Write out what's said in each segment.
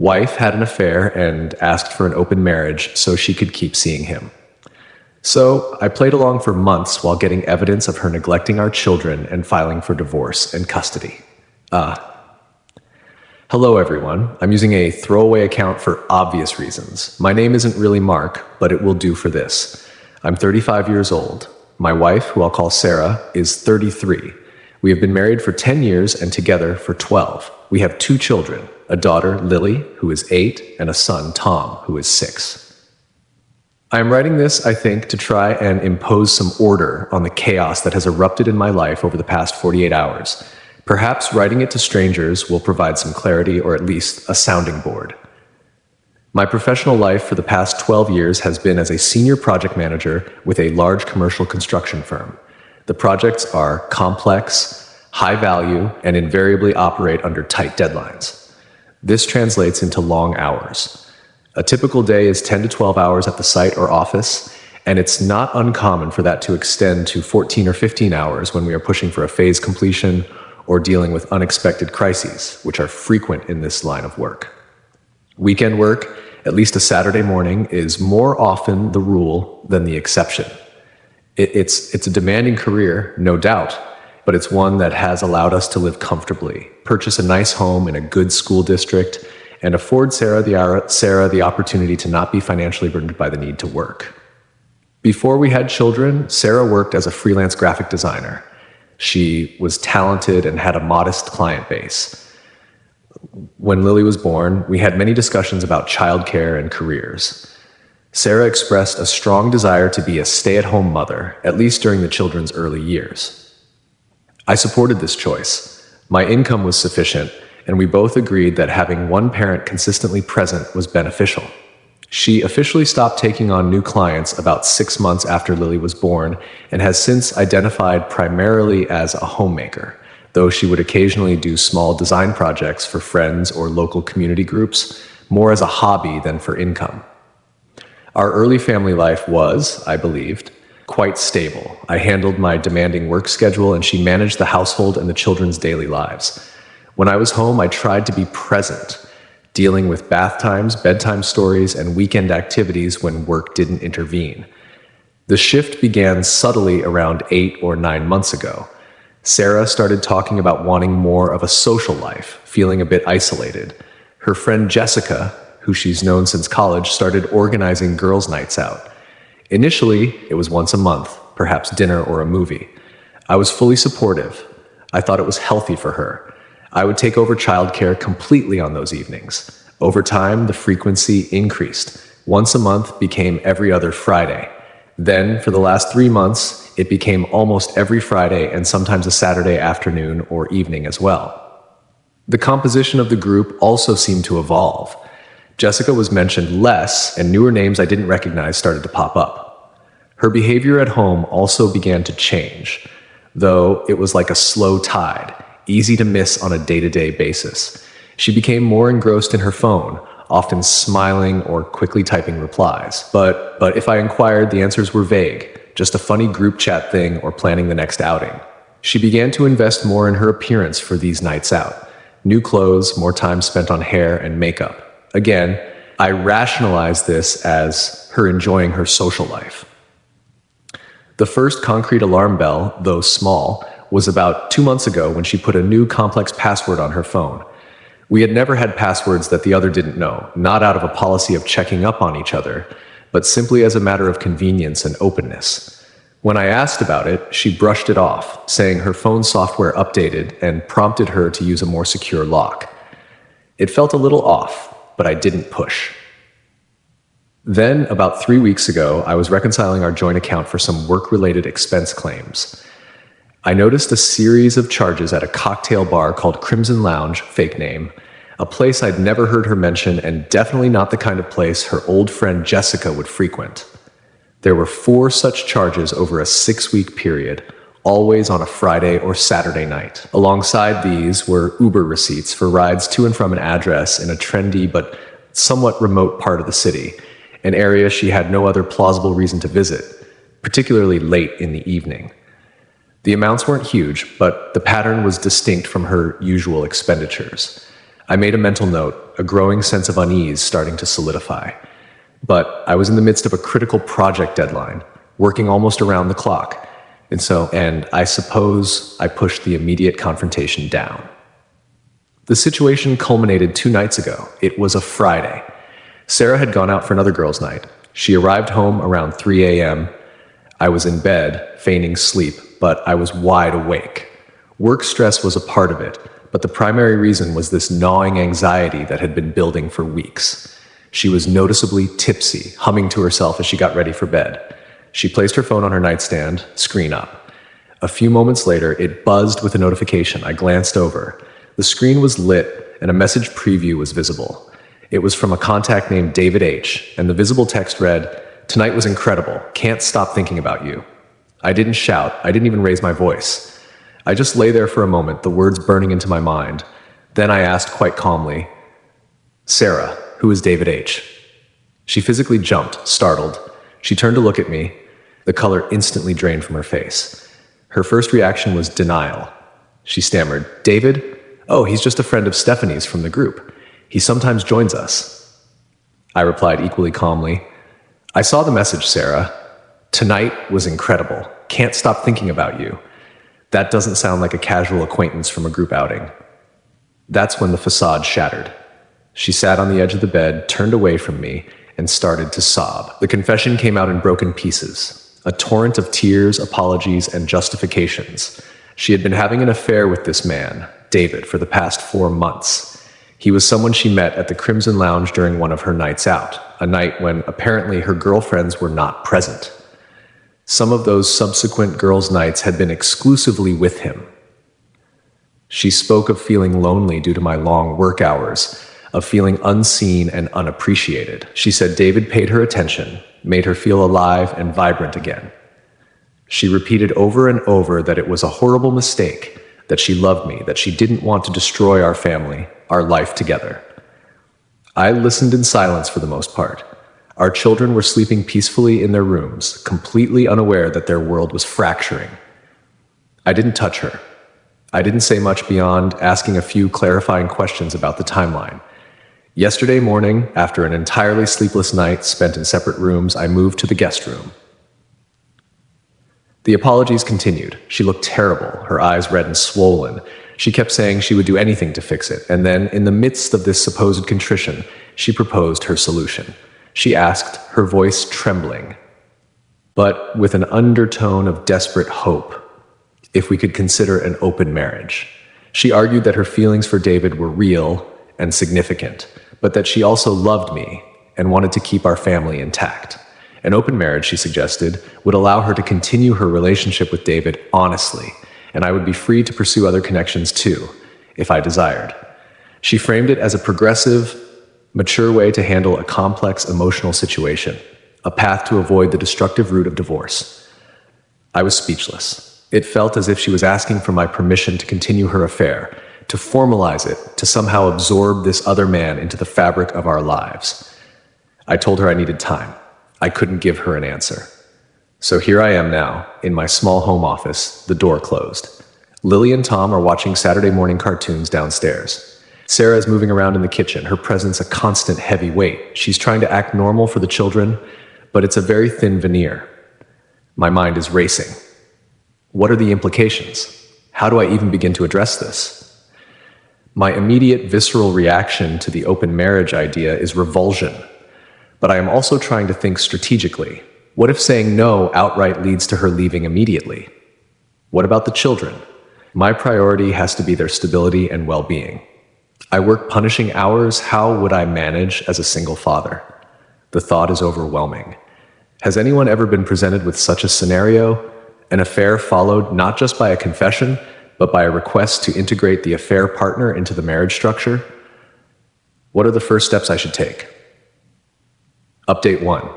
Wife had an affair and asked for an open marriage so she could keep seeing him. So I played along for months while getting evidence of her neglecting our children and filing for divorce and custody. Hello everyone. I'm using a throwaway account for obvious reasons. My name isn't really Mark, but it will do for this. I'm 35 years old. My wife, who I'll call Sarah, is 33. We have been married for 10 years and together for 12. We have 2 children, a daughter, Lily, who is 8, and a son, Tom, who is 6. I am writing this, I think, to try and impose some order on the chaos that has erupted in my life over the past 48 hours. Perhaps writing it to strangers will provide some clarity or at least a sounding board. My professional life for the past 12 years has been as a senior project manager with a large commercial construction firm. The projects are complex, high value, and invariably operate under tight deadlines. This translates into long hours. A typical day is 10 to 12 hours at the site or office, and it's not uncommon for that to extend to 14 or 15 hours when we are pushing for a phase completion or dealing with unexpected crises, which are frequent in this line of work. Weekend work, at least a Saturday morning, is more often the rule than the exception. It's a demanding career, no doubt, but it's one that has allowed us to live comfortably, purchase a nice home in a good school district, and afford Sarah the opportunity to not be financially burdened by the need to work. Before we had children, Sarah worked as a freelance graphic designer. She was talented and had a modest client base. When Lily was born, we had many discussions about childcare and careers. Sarah expressed a strong desire to be a stay-at-home mother, at least during the children's early years. I supported this choice. My income was sufficient, and we both agreed that having one parent consistently present was beneficial. She officially stopped taking on new clients about 6 months after Lily was born and has since identified primarily as a homemaker, though she would occasionally do small design projects for friends or local community groups, more as a hobby than for income. Our early family life was, I believed, quite stable. I handled my demanding work schedule and she managed the household and the children's daily lives. When I was home, I tried to be present, dealing with bath times, bedtime stories, and weekend activities when work didn't intervene. The shift began subtly around 8 or 9 months ago. Sarah started talking about wanting more of a social life, feeling a bit isolated. Her friend Jessica, who she's known since college, started organizing girls' nights out. Initially, it was once a month, perhaps dinner or a movie. I was fully supportive. I thought it was healthy for her. I would take over childcare completely on those evenings. Over time, the frequency increased. Once a month became every other Friday. Then, for the last 3 months, it became almost every Friday and sometimes a Saturday afternoon or evening as well. The composition of the group also seemed to evolve. Jessica was mentioned less, and newer names I didn't recognize started to pop up. Her behavior at home also began to change, though it was like a slow tide, easy to miss on a day-to-day basis. She became more engrossed in her phone, often smiling or quickly typing replies. But if I inquired, the answers were vague, just a funny group chat thing or planning the next outing. She began to invest more in her appearance for these nights out. New clothes, more time spent on hair and makeup. Again, I rationalized this as her enjoying her social life. The first concrete alarm bell, though small, was about 2 months ago when she put a new complex password on her phone. We had never had passwords that the other didn't know, not out of a policy of checking up on each other, but simply as a matter of convenience and openness. When I asked about it, she brushed it off, saying her phone software updated and prompted her to use a more secure lock. It felt a little off, but I didn't push. Then, about 3 weeks ago, I was reconciling our joint account for some work-related expense claims. I noticed a series of charges at a cocktail bar called Crimson Lounge, fake name, a place I'd never heard her mention and definitely not the kind of place her old friend Jessica would frequent. There were 4 such charges over a 6-week period, always on a Friday or Saturday night. Alongside these were Uber receipts for rides to and from an address in a trendy but somewhat remote part of the city, an area she had no other plausible reason to visit, particularly late in the evening. The amounts weren't huge, but the pattern was distinct from her usual expenditures. I made a mental note, a growing sense of unease starting to solidify. But I was in the midst of a critical project deadline, working almost around the clock. And I suppose I pushed the immediate confrontation down. The situation culminated 2 nights ago. It was a Friday. Sarah had gone out for another girls' night. She arrived home around 3 a.m. I was in bed, feigning sleep, but I was wide awake. Work stress was a part of it, but the primary reason was this gnawing anxiety that had been building for weeks. She was noticeably tipsy, humming to herself as she got ready for bed. She placed her phone on her nightstand, screen up. A few moments later, it buzzed with a notification. I glanced over. The screen was lit, and a message preview was visible. It was from a contact named David H., and the visible text read, "Tonight was incredible. Can't stop thinking about you." I didn't shout. I didn't even raise my voice. I just lay there for a moment, the words burning into my mind. Then I asked quite calmly, "Sarah, who is David H.?" She physically jumped, startled. She turned to look at me. The color instantly drained from her face. Her first reaction was denial. She stammered, "David? Oh, he's just a friend of Stephanie's from the group. He sometimes joins us." I replied equally calmly, "I saw the message, Sarah. Tonight was incredible. Can't stop thinking about you. That doesn't sound like a casual acquaintance from a group outing." That's when the facade shattered. She sat on the edge of the bed, turned away from me, and started to sob. The confession came out in broken pieces, a torrent of tears, apologies, and justifications. She had been having an affair with this man, David, for the past 4 months. He was someone she met at the Crimson Lounge during one of her nights out, a night when apparently her girlfriends were not present. Some of those subsequent girls' nights had been exclusively with him. She spoke of feeling lonely due to my long work hours, of feeling unseen and unappreciated. She said David paid her attention, made her feel alive and vibrant again. She repeated over and over that it was a horrible mistake, that she loved me, that she didn't want to destroy our family, our life together. I listened in silence for the most part. Our children were sleeping peacefully in their rooms, completely unaware that their world was fracturing. I didn't touch her. I didn't say much beyond asking a few clarifying questions about the timeline. Yesterday morning, after an entirely sleepless night spent in separate rooms, I moved to the guest room. The apologies continued. She looked terrible, her eyes red and swollen. She kept saying she would do anything to fix it, and then, in the midst of this supposed contrition, she proposed her solution. She asked, her voice trembling, but with an undertone of desperate hope, if we could consider an open marriage. She argued that her feelings for David were real and significant, but that she also loved me and wanted to keep our family intact. An open marriage, she suggested, would allow her to continue her relationship with David honestly, and I would be free to pursue other connections too, if I desired. She framed it as a progressive, mature way to handle a complex emotional situation, a path to avoid the destructive route of divorce. I was speechless. It felt as if she was asking for my permission to continue her affair, to formalize it, to somehow absorb this other man into the fabric of our lives. I told her I needed time. I couldn't give her an answer. So here I am now, in my small home office, the door closed. Lily and Tom are watching Saturday morning cartoons downstairs. Sarah is moving around in the kitchen, her presence a constant heavy weight. She's trying to act normal for the children, but it's a very thin veneer. My mind is racing. What are the implications? How do I even begin to address this? My immediate visceral reaction to the open marriage idea is revulsion, but I am also trying to think strategically. What if saying no outright leads to her leaving immediately? What about the children? My priority has to be their stability and well-being. I work punishing hours. How would I manage as a single father? The thought is overwhelming. Has anyone ever been presented with such a scenario? An affair followed not just by a confession, but by a request to integrate the affair partner into the marriage structure? What are the first steps I should take? Update 1.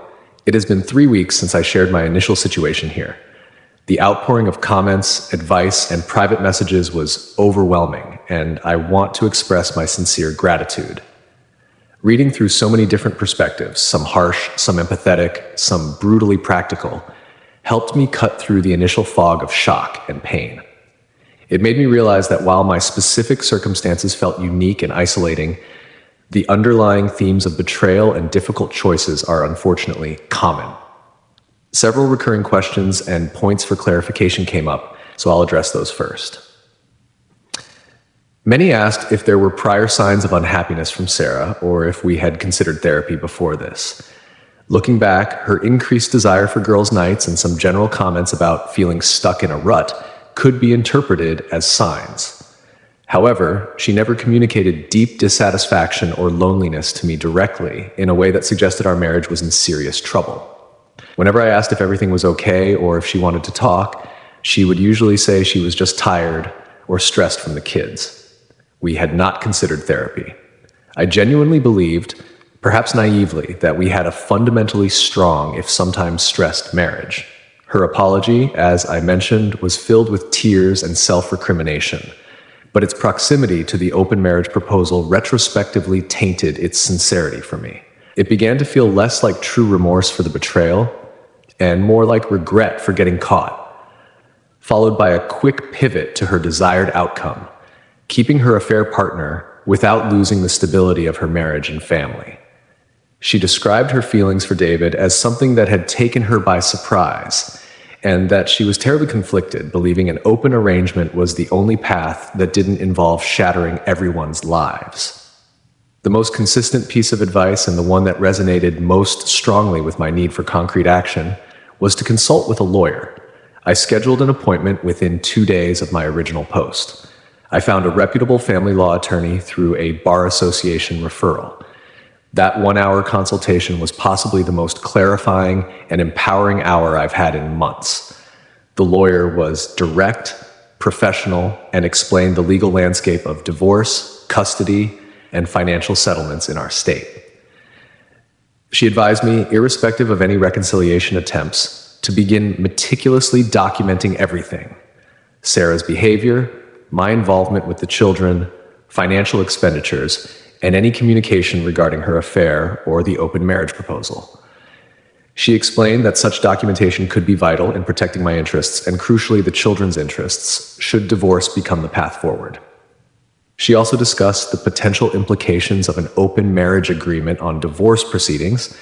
It has been 3 weeks since I shared my initial situation here. The outpouring of comments, advice, and private messages was overwhelming, and I want to express my sincere gratitude. Reading through so many different perspectives, some harsh, some empathetic, some brutally practical, helped me cut through the initial fog of shock and pain. It made me realize that while my specific circumstances felt unique and isolating, the underlying themes of betrayal and difficult choices are unfortunately common. Several recurring questions and points for clarification came up, so I'll address those first. Many asked if there were prior signs of unhappiness from Sarah or if we had considered therapy before this. Looking back, her increased desire for girls' nights and some general comments about feeling stuck in a rut could be interpreted as signs. However, she never communicated deep dissatisfaction or loneliness to me directly in a way that suggested our marriage was in serious trouble. Whenever I asked if everything was okay or if she wanted to talk, she would usually say she was just tired or stressed from the kids. We had not considered therapy. I genuinely believed, perhaps naively, that we had a fundamentally strong, if sometimes stressed, marriage. Her apology, as I mentioned, was filled with tears and self-recrimination, but its proximity to the open marriage proposal retrospectively tainted its sincerity for me. It began to feel less like true remorse for the betrayal and more like regret for getting caught, followed by a quick pivot to her desired outcome, keeping her affair partner without losing the stability of her marriage and family. She described her feelings for David as something that had taken her by surprise, and that she was terribly conflicted, believing an open arrangement was the only path that didn't involve shattering everyone's lives. The most consistent piece of advice, and the one that resonated most strongly with my need for concrete action, was to consult with a lawyer. I scheduled an appointment within 2 days of my original post. I found a reputable family law attorney through a bar association referral. That 1-hour consultation was possibly the most clarifying and empowering hour I've had in months. The lawyer was direct, professional, and explained the legal landscape of divorce, custody, and financial settlements in our state. She advised me, irrespective of any reconciliation attempts, to begin meticulously documenting everything: Sarah's behavior, my involvement with the children, financial expenditures, and any communication regarding her affair or the open marriage proposal. She explained that such documentation could be vital in protecting my interests and, crucially, the children's interests, should divorce become the path forward. She also discussed the potential implications of an open marriage agreement on divorce proceedings,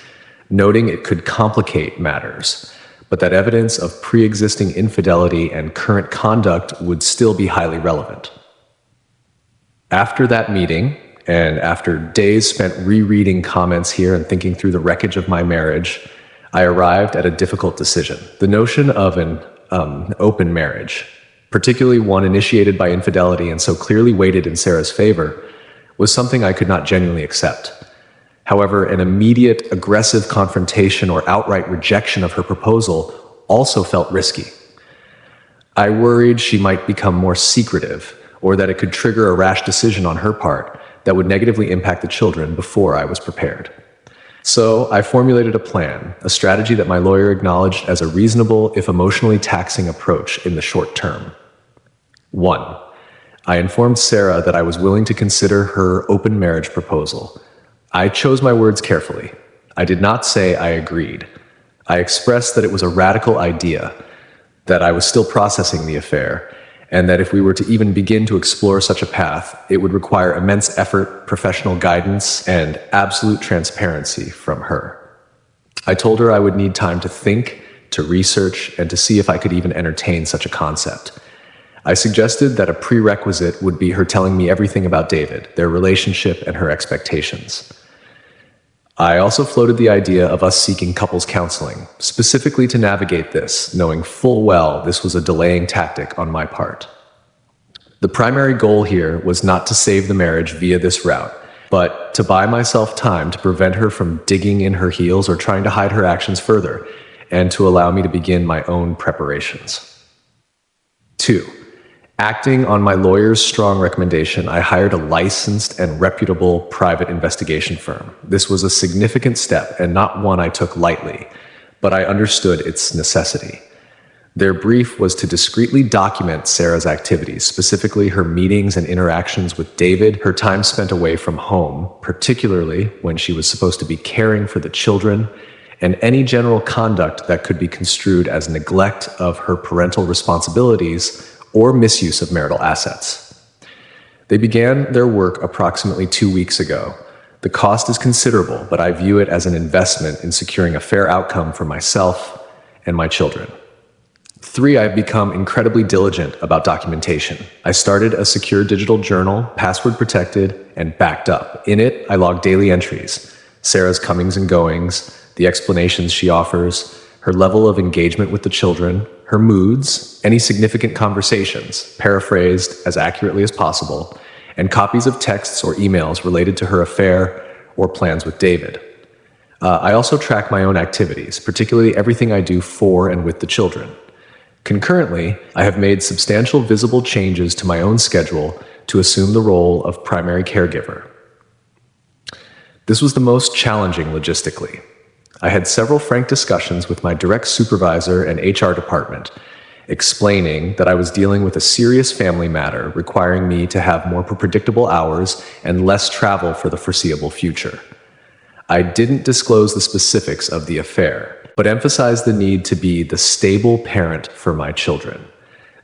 noting it could complicate matters, but that evidence of pre-existing infidelity and current conduct would still be highly relevant. After that meeting, and after days spent rereading comments here and thinking through the wreckage of my marriage, I arrived at a difficult decision. The notion of an open marriage, particularly one initiated by infidelity and so clearly weighted in Sarah's favor, was something I could not genuinely accept. However, an immediate aggressive confrontation or outright rejection of her proposal also felt risky. I worried she might become more secretive, or that it could trigger a rash decision on her part that would negatively impact the children before I was prepared. So I formulated a plan, a strategy that my lawyer acknowledged as a reasonable, if emotionally taxing approach in the short term. 1. I informed Sarah that I was willing to consider her open marriage proposal. I chose my words carefully. I did not say I agreed. I expressed that it was a radical idea, that I was still processing the affair, and that if we were to even begin to explore such a path, it would require immense effort, professional guidance, and absolute transparency from her. I told her I would need time to think, to research, and to see if I could even entertain such a concept. I suggested that a prerequisite would be her telling me everything about David, their relationship, and her expectations. I also floated the idea of us seeking couples counseling, specifically to navigate this, knowing full well this was a delaying tactic on my part. The primary goal here was not to save the marriage via this route, but to buy myself time to prevent her from digging in her heels or trying to hide her actions further, and to allow me to begin my own preparations. 2. Acting on my lawyer's strong recommendation, I hired a licensed and reputable private investigation firm. This was a significant step and not one I took lightly, but I understood its necessity. Their brief was to discreetly document Sarah's activities, specifically her meetings and interactions with David, her time spent away from home, particularly when she was supposed to be caring for the children, and any general conduct that could be construed as neglect of her parental responsibilities or misuse of marital assets. They began their work approximately 2 weeks ago. The cost is considerable, but I view it as an investment in securing a fair outcome for myself and my children. 3, I've become incredibly diligent about documentation. I started a secure digital journal, password protected, and backed up. In it, I log daily entries, Sarah's comings and goings, the explanations she offers, her level of engagement with the children, her moods, any significant conversations, paraphrased as accurately as possible, and copies of texts or emails related to her affair or plans with David. I also track my own activities, particularly everything I do for and with the children. Concurrently, I have made substantial visible changes to my own schedule to assume the role of primary caregiver. This was the most challenging logistically. I had several frank discussions with my direct supervisor and HR department, explaining that I was dealing with a serious family matter requiring me to have more predictable hours and less travel for the foreseeable future. I didn't disclose the specifics of the affair, but emphasized the need to be the stable parent for my children.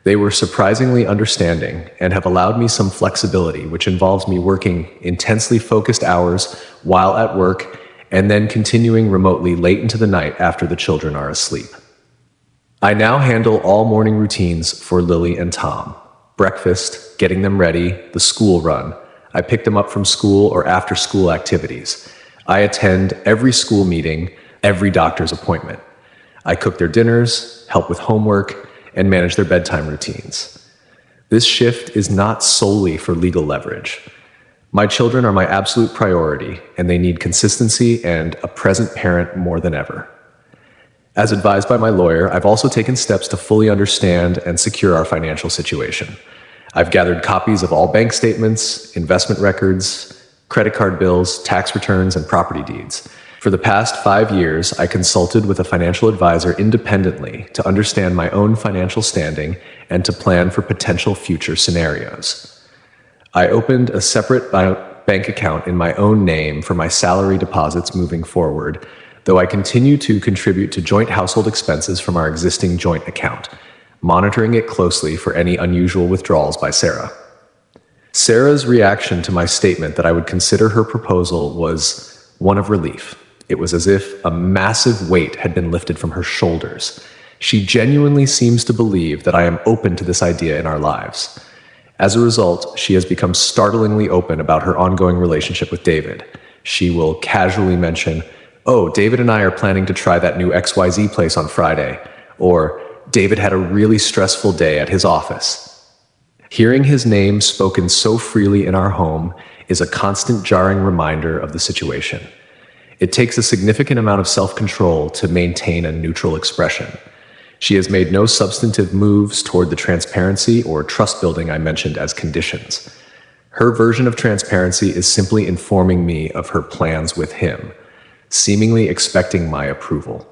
They were surprisingly understanding and have allowed me some flexibility, which involves me working intensely focused hours while at work and then continuing remotely late into the night after the children are asleep. I now handle all morning routines for Lily and Tom. Breakfast, getting them ready, the school run. I pick them up from school or after school activities. I attend every school meeting, every doctor's appointment. I cook their dinners, help with homework, and manage their bedtime routines. This shift is not solely for legal leverage. My children are my absolute priority, and they need consistency and a present parent more than ever. As advised by my lawyer, I've also taken steps to fully understand and secure our financial situation. I've gathered copies of all bank statements, investment records, credit card bills, tax returns, and property deeds. For the past 5 years, I consulted with a financial advisor independently to understand my own financial standing and to plan for potential future scenarios. I opened a separate bank account in my own name for my salary deposits moving forward, though I continue to contribute to joint household expenses from our existing joint account, monitoring it closely for any unusual withdrawals by Sarah. Sarah's reaction to my statement that I would consider her proposal was one of relief. It was as if a massive weight had been lifted from her shoulders. She genuinely seems to believe that I am open to this idea in our lives. As a result, she has become startlingly open about her ongoing relationship with David. She will casually mention, "Oh, David and I are planning to try that new XYZ place on Friday," or "David had a really stressful day at his office." Hearing his name spoken so freely in our home is a constant jarring reminder of the situation. It takes a significant amount of self-control to maintain a neutral expression. She has made no substantive moves toward the transparency or trust building I mentioned as conditions. Her version of transparency is simply informing me of her plans with him, seemingly expecting my approval.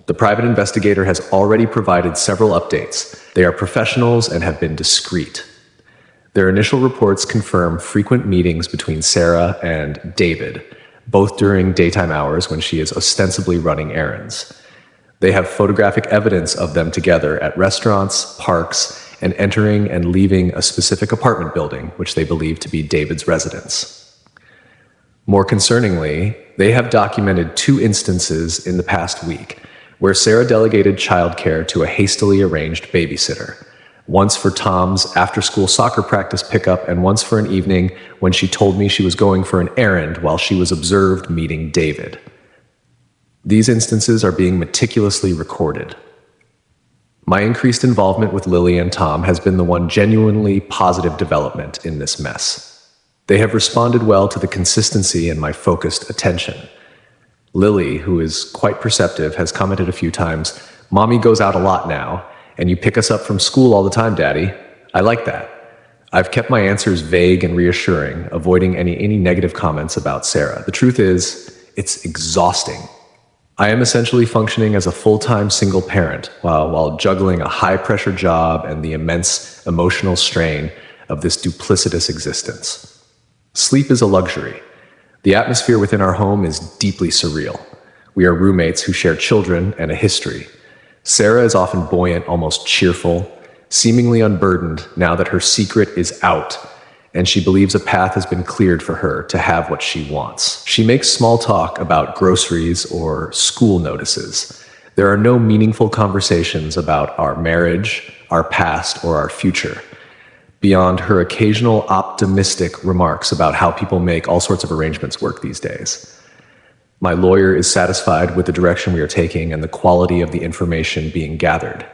The private investigator has already provided several updates. They are professionals and have been discreet. Their initial reports confirm frequent meetings between Sarah and David, both during daytime hours when she is ostensibly running errands. They have photographic evidence of them together at restaurants, parks, and entering and leaving a specific apartment building, which they believe to be David's residence. More concerningly, they have documented 2 instances in the past week where Sarah delegated childcare to a hastily arranged babysitter, once for Tom's after-school soccer practice pickup and once for an evening when she told me she was going for an errand while she was observed meeting David. These instances are being meticulously recorded. My increased involvement with Lily and Tom has been the one genuinely positive development in this mess. They have responded well to the consistency and my focused attention. Lily, who is quite perceptive, has commented a few times, "Mommy goes out a lot now, and you pick us up from school all the time, Daddy. I like that." I've kept my answers vague and reassuring, avoiding any negative comments about Sarah. The truth is, it's exhausting. I am essentially functioning as a full-time single parent while juggling a high-pressure job and the immense emotional strain of this duplicitous existence. Sleep is a luxury. The atmosphere within our home is deeply surreal. We are roommates who share children and a history. Sarah is often buoyant, almost cheerful. seemingly unburdened now that her secret is out, and she believes a path has been cleared for her to have what she wants. She makes small talk about groceries or school notices. There are no meaningful conversations about our marriage, our past, or our future, beyond her occasional optimistic remarks about how people make all sorts of arrangements work these days. My lawyer is satisfied with the direction we are taking and the quality of the information being gathered.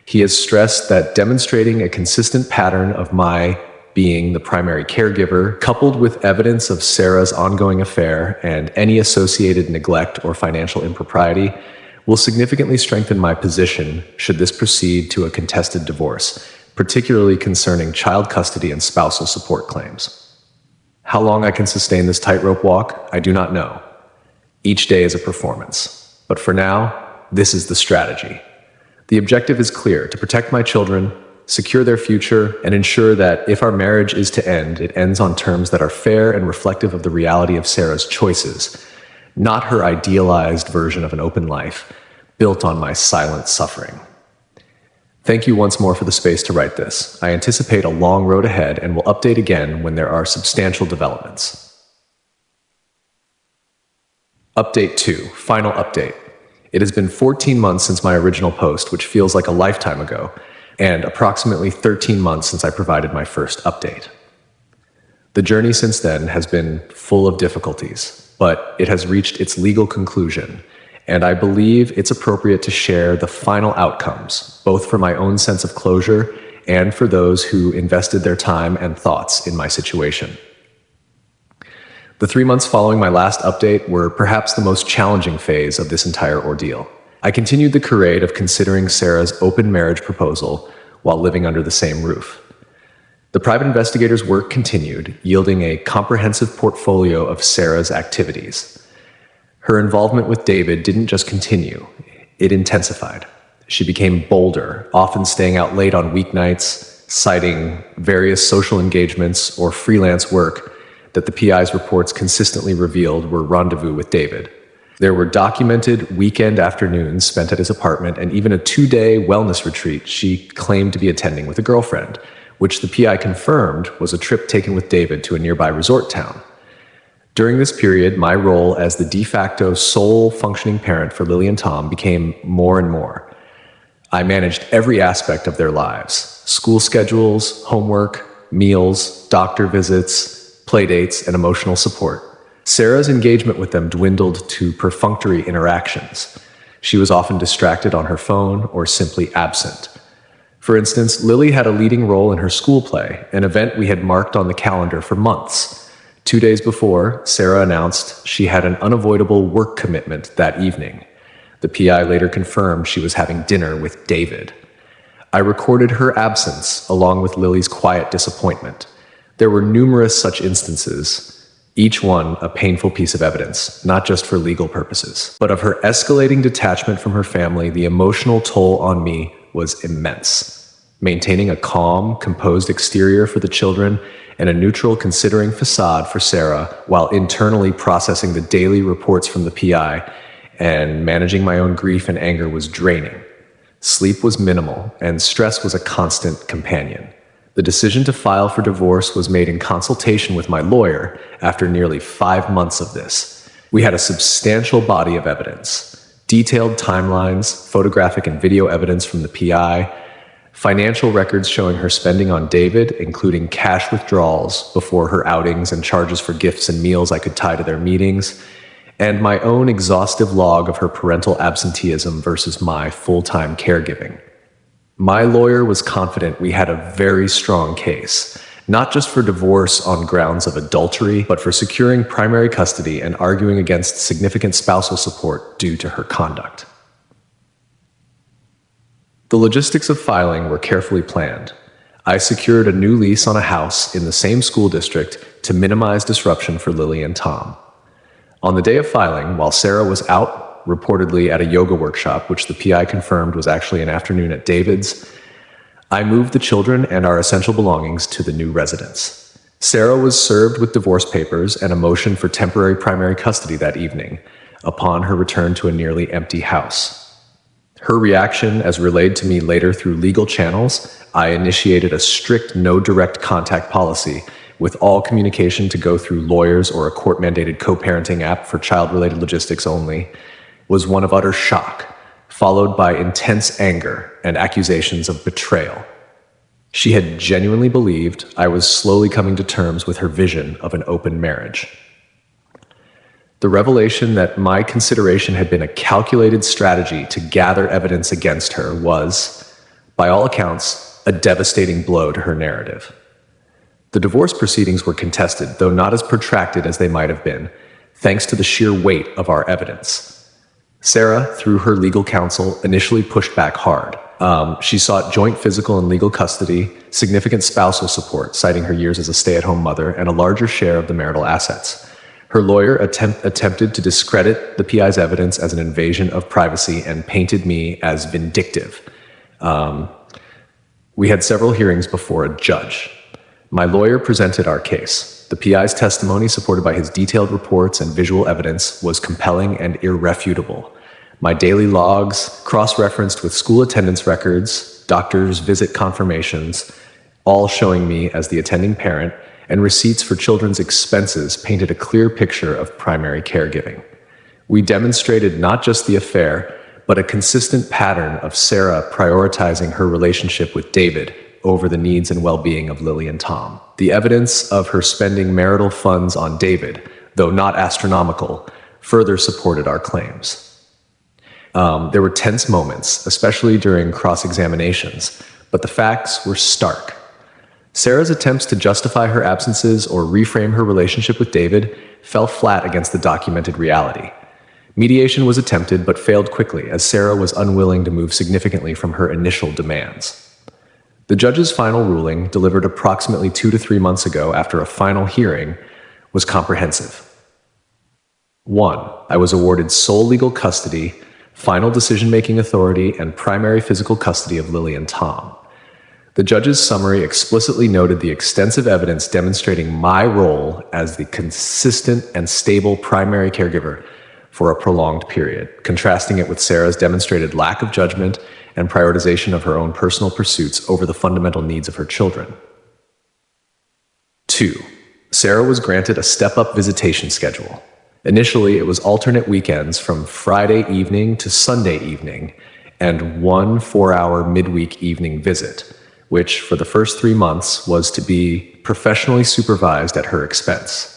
He has stressed that demonstrating a consistent pattern of my being the primary caregiver, coupled with evidence of Sarah's ongoing affair and any associated neglect or financial impropriety, will significantly strengthen my position should this proceed to a contested divorce, particularly concerning child custody and spousal support claims. How long I can sustain this tightrope walk, I do not know. Each day is a performance. But for now, this is the strategy. The objective is clear: to protect my children, secure their future, and ensure that if our marriage is to end, it ends on terms that are fair and reflective of the reality of Sarah's choices, not her idealized version of an open life built on my silent suffering. Thank you once more for the space to write this. I anticipate a long road ahead and will update again when there are substantial developments. Update 2, final update. It has been 14 months since my original post, which feels like a lifetime ago, and approximately 13 months since I provided my first update. The journey since then has been full of difficulties, but it has reached its legal conclusion, and I believe it's appropriate to share the final outcomes, both for my own sense of closure and for those who invested their time and thoughts in my situation. The 3 months following my last update were perhaps the most challenging phase of this entire ordeal. I continued the charade of considering Sarah's open marriage proposal while living under the same roof. The private investigator's work continued, yielding a comprehensive portfolio of Sarah's activities. Her involvement with David didn't just continue, it intensified. She became bolder, often staying out late on weeknights, citing various social engagements or freelance work that the PI's reports consistently revealed were rendezvous with David. There were documented weekend afternoons spent at his apartment and even a 2-day wellness retreat she claimed to be attending with a girlfriend, which the PI confirmed was a trip taken with David to a nearby resort town. During this period, my role as the de facto sole functioning parent for Lily and Tom became more and more. I managed every aspect of their lives: school schedules, homework, meals, doctor visits, playdates, and emotional support. Sarah's engagement with them dwindled to perfunctory interactions. She was often distracted on her phone or simply absent. For instance, Lily had a leading role in her school play, an event we had marked on the calendar for months. 2 days before, Sarah announced she had an unavoidable work commitment that evening. The PI later confirmed she was having dinner with David. I recorded her absence along with Lily's quiet disappointment. There were numerous such instances, each one a painful piece of evidence, not just for legal purposes. But of her escalating detachment from her family, the emotional toll on me was immense. Maintaining a calm, composed exterior for the children and a neutral, considering facade for Sarah, while internally processing the daily reports from the PI and managing my own grief and anger, was draining. Sleep was minimal, and stress was a constant companion. The decision to file for divorce was made in consultation with my lawyer after nearly 5 months of this. We had a substantial body of evidence: detailed timelines, photographic and video evidence from the PI, financial records showing her spending on David, including cash withdrawals before her outings and charges for gifts and meals I could tie to their meetings, and my own exhaustive log of her parental absenteeism versus my full-time caregiving. My lawyer was confident we had a very strong case, not just for divorce on grounds of adultery, but for securing primary custody and arguing against significant spousal support due to her conduct. The logistics of filing were carefully planned. I secured a new lease on a house in the same school district to minimize disruption for Lily and Tom. On the day of filing, while Sarah was out reportedly at a yoga workshop, which the PI confirmed was actually an afternoon at David's, I moved the children and our essential belongings to the new residence. Sarah was served with divorce papers and a motion for temporary primary custody that evening, upon her return to a nearly empty house. Her reaction, as relayed to me later through legal channels, I initiated a strict no direct contact policy with all communication to go through lawyers or a court-mandated co-parenting app for child-related logistics only, was one of utter shock, followed by intense anger and accusations of betrayal. She had genuinely believed I was slowly coming to terms with her vision of an open marriage. The revelation that my consideration had been a calculated strategy to gather evidence against her was, by all accounts, a devastating blow to her narrative. The divorce proceedings were contested, though not as protracted as they might have been, thanks to the sheer weight of our evidence. Sarah, through her legal counsel, initially pushed back hard. She sought joint physical and legal custody, significant spousal support, citing her years as a stay-at-home mother, and a larger share of the marital assets. Her lawyer attempted to discredit the PI's evidence as an invasion of privacy and painted me as vindictive. We had several hearings before a judge. My lawyer presented our case. The PI's testimony, supported by his detailed reports and visual evidence, was compelling and irrefutable. My daily logs, cross-referenced with school attendance records, doctor's visit confirmations, all showing me as the attending parent, and receipts for children's expenses painted a clear picture of primary caregiving. We demonstrated not just the affair, but a consistent pattern of Sarah prioritizing her relationship with David over the needs and well-being of Lily and Tom. The evidence of her spending marital funds on David, though not astronomical, further supported our claims. There were tense moments, especially during cross-examinations, but the facts were stark. Sarah's attempts to justify her absences or reframe her relationship with David fell flat against the documented reality. Mediation was attempted but failed quickly, as Sarah was unwilling to move significantly from her initial demands. The judge's final ruling, delivered approximately 2 to 3 months ago after a final hearing, was comprehensive. 1. I was awarded sole legal custody, final decision-making authority, and primary physical custody of Lily and Tom. The judge's summary explicitly noted the extensive evidence demonstrating my role as the consistent and stable primary caregiver for a prolonged period, contrasting it with Sarah's demonstrated lack of judgment and prioritization of her own personal pursuits over the fundamental needs of her children. 2. Sarah was granted a step-up visitation schedule. Initially, it was alternate weekends from Friday evening to Sunday evening, and 1 4-hour midweek evening visit, which for the first 3 months was to be professionally supervised at her expense.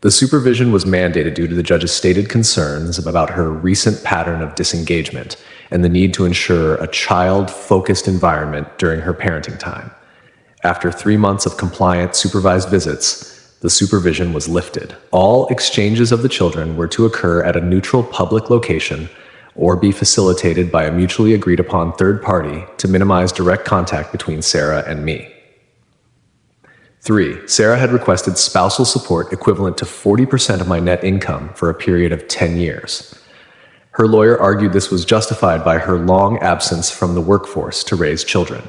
The supervision was mandated due to the judge's stated concerns about her recent pattern of disengagement and the need to ensure a child-focused environment during her parenting time. After 3 months of compliant supervised visits, the supervision was lifted. All exchanges of the children were to occur at a neutral public location or be facilitated by a mutually agreed upon third party to minimize direct contact between Sarah and me. 3. Sarah had requested spousal support equivalent to 40% of my net income for a period of 10 years. Her lawyer argued this was justified by her long absence from the workforce to raise children.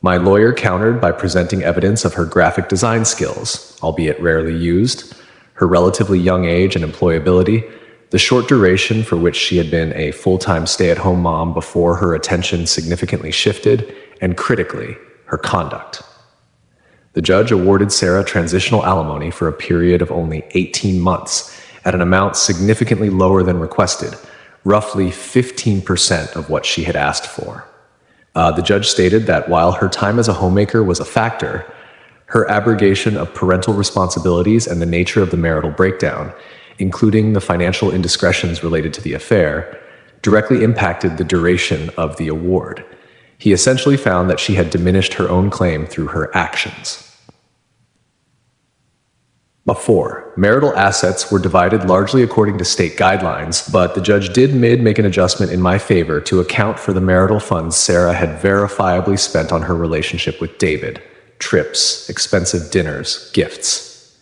My lawyer countered by presenting evidence of her graphic design skills, albeit rarely used, her relatively young age and employability, the short duration for which she had been a full-time stay-at-home mom before her attention significantly shifted, and critically, her conduct. The judge awarded Sarah transitional alimony for a period of only 18 months at an amount significantly lower than requested, roughly 15% of what she had asked for. The judge stated that while her time as a homemaker was a factor, her abrogation of parental responsibilities and the nature of the marital breakdown, including the financial indiscretions related to the affair, directly impacted the duration of the award. He essentially found that she had diminished her own claim through her actions. 4. Marital assets were divided largely according to state guidelines, but the judge did make an adjustment in my favor to account for the marital funds Sarah had verifiably spent on her relationship with David: trips, expensive dinners, gifts.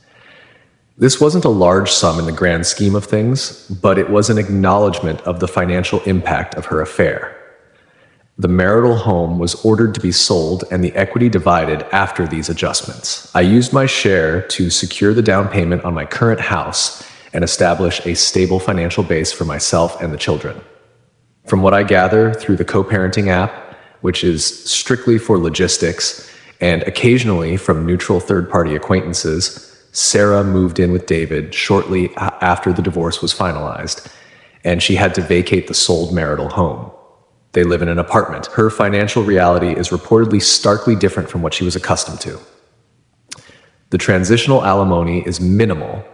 This wasn't a large sum in the grand scheme of things, but it was an acknowledgement of the financial impact of her affair. The marital home was ordered to be sold and the equity divided after these adjustments. I used my share to secure the down payment on my current house and establish a stable financial base for myself and the children. From what I gather through the co-parenting app, which is strictly for logistics, and occasionally from neutral third-party acquaintances, Sarah moved in with David shortly after the divorce was finalized, and she had to vacate the sold marital home. They live in an apartment. Her financial reality is reportedly starkly different from what she was accustomed to. The transitional alimony is minimal,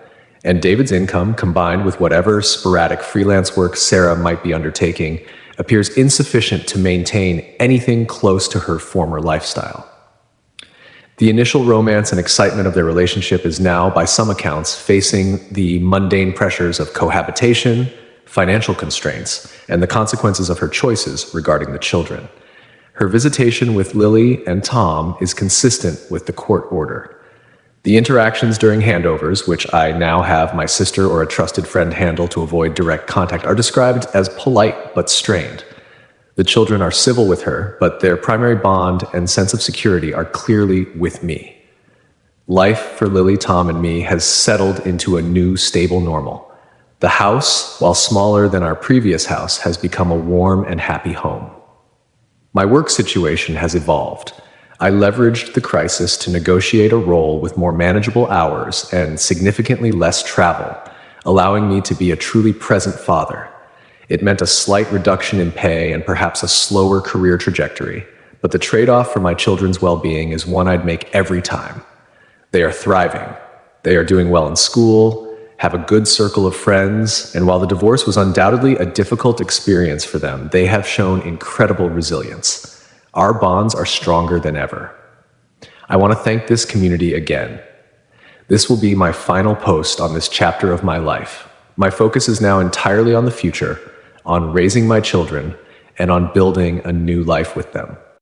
and David's income, combined with whatever sporadic freelance work Sarah might be undertaking, appears insufficient to maintain anything close to her former lifestyle. The initial romance and excitement of their relationship is now, by some accounts, facing the mundane pressures of cohabitation, financial constraints, and the consequences of her choices regarding the children. Her visitation with Lily and Tom is consistent with the court order. The interactions during handovers, which I now have my sister or a trusted friend handle to avoid direct contact, are described as polite but strained. The children are civil with her, but their primary bond and sense of security are clearly with me. Life for Lily, Tom, and me has settled into a new, stable normal. The house, while smaller than our previous house, has become a warm and happy home. My work situation has evolved. I leveraged the crisis to negotiate a role with more manageable hours and significantly less travel, allowing me to be a truly present father. It meant a slight reduction in pay and perhaps a slower career trajectory, but the trade-off for my children's well-being is one I'd make every time. They are thriving. They are doing well in school, have a good circle of friends, and while the divorce was undoubtedly a difficult experience for them, they have shown incredible resilience. Our bonds are stronger than ever. I want to thank this community again. This will be my final post on this chapter of my life. My focus is now entirely on the future, on raising my children, and on building a new life with them.